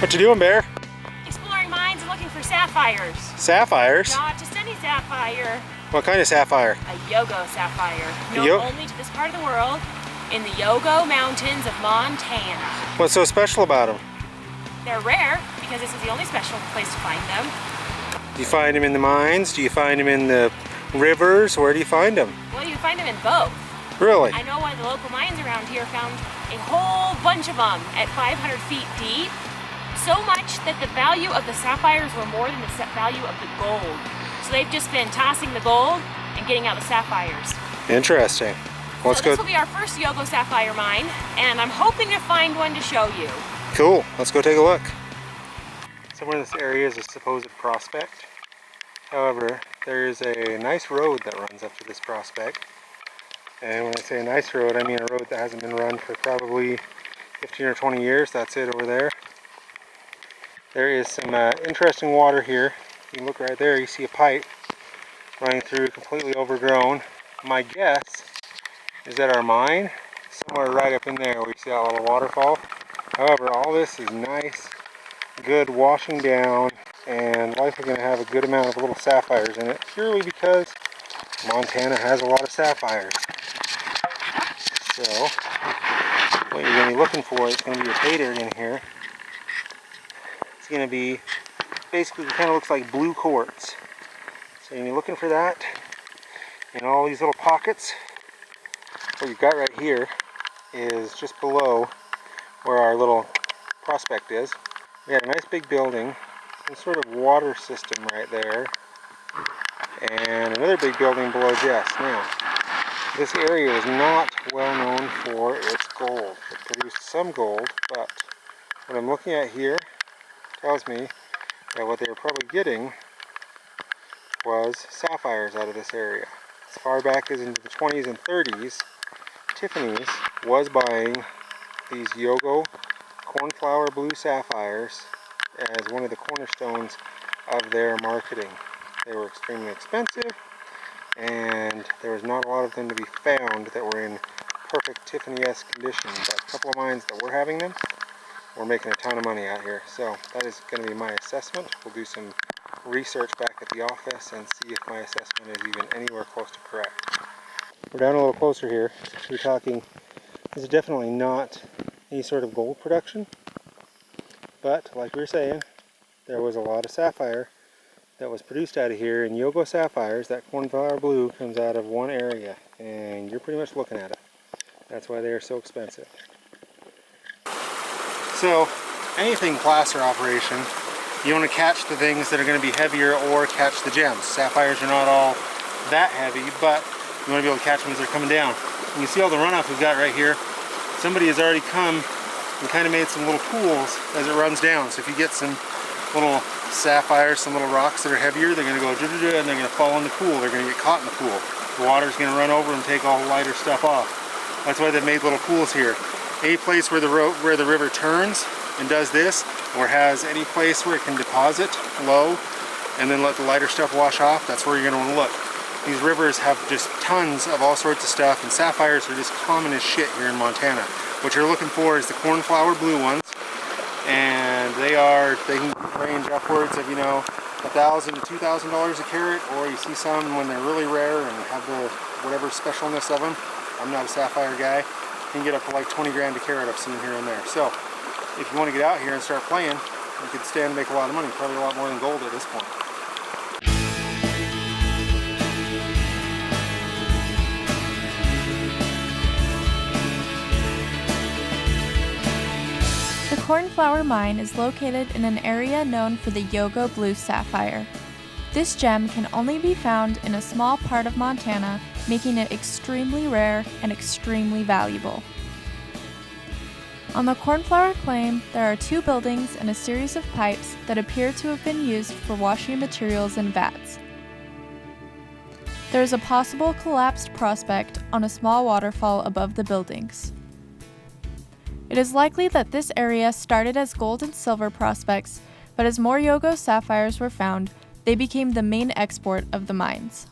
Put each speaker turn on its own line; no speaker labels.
What you doing, Bear?
Exploring mines and looking for sapphires.
Sapphires?
Not just any sapphire.
What kind of sapphire?
A Yogo Sapphire. Known only to this part of the world, in the Yogo Mountains of Montana.
What's so special about them?
They're rare because this is the only special place to find them.
Do you find them in the mines? Do you find them in the rivers? Where do you find them?
Well, you find them in both.
Really?
I know one of the local mines around here found a whole bunch of them at 500 feet deep. So much that the value of the sapphires were more than the value of the gold. So they've just been tossing the gold and getting out the sapphires.
Interesting. Well, let's go.
This will be our first Yogo Sapphire mine, and I'm hoping to find one to show you.
Cool. Let's go take a look. Somewhere in this area is a supposed prospect. However, there is a nice road that runs up to this prospect. And when I say a nice road, I mean a road that hasn't been run for probably 15 or 20 years. That's it over there. There is some interesting water here. You can look right there, you see a pipe running through, completely overgrown. My guess is that our mine, somewhere right up in there where you see that little waterfall. However, all this is nice, good washing down, and likely going to have a good amount of little sapphires in it, purely because Montana has a lot of sapphires. So, what you're going to be looking for is going to be a pay dirt in here. It's going to be, basically it kind of looks like blue quartz. So you're going to be looking for that in all these little pockets. What you've got right here is just below where our little prospect is. We had a nice big building, some sort of water system right there, and another big building below Jess. Now, this area is not well known for its gold. It produced some gold, but what I'm looking at here tells me that what they were probably getting was sapphires out of this area. As far back as into the 20s and 30s, Tiffany's was buying these Yogo Cornflower Blue Sapphires as one of the cornerstones of their marketing. They were extremely expensive, and there was not a lot of them to be found that were in perfect Tiffany-esque condition, but a couple of mines that were having them, we're making a ton of money out here. So that is going to be my assessment. We'll do some research back at the office and see if my assessment is even anywhere close to correct. We're down a little closer here. We're talking, this is definitely not any sort of gold production, but like we were saying, there was a lot of sapphire that was produced out of here, and Yogo Sapphires, that cornflower blue, comes out of one area, and you're pretty much looking at it. That's why they are so expensive. So, anything placer operation, you want to catch the things that are going to be heavier or catch the gems. Sapphires are not all that heavy, but you want to be able to catch them as they're coming down. You can see all the runoff we've got right here. Somebody has already come and kind of made some little pools as it runs down. So if you get some little sapphires, some little rocks that are heavier, they're going to go and they're going to fall in the pool. They're going to get caught in the pool. The water's going to run over and take all the lighter stuff off. That's why they've made little pools here. Any place where the river turns and does this, or has any place where it can deposit low and then let the lighter stuff wash off, that's where you're going to want to look. These rivers have just tons of all sorts of stuff, and sapphires are just common as shit here in Montana. What you're looking for is the cornflower blue ones, and they can range upwards of, $1,000 to $2,000 a carat, or you see some when they're really rare and have the whatever specialness of them. I'm not a sapphire guy. You can get up to like 20 grand a carat I've seen here and there. So if you want to get out here and start playing, you could stand to make a lot of money, probably a lot more than gold at this point.
The Cornflower mine is located in an area known for the Yogo Blue Sapphire. This gem can only be found in a small part of Montana, making it extremely rare and extremely valuable. On the Cornflower claim, there are 2 buildings and a series of pipes that appear to have been used for washing materials in vats. There is a possible collapsed prospect on a small waterfall above the buildings. It is likely that this area started as gold and silver prospects, but as more Yogo sapphires were found, they became the main export of the mines.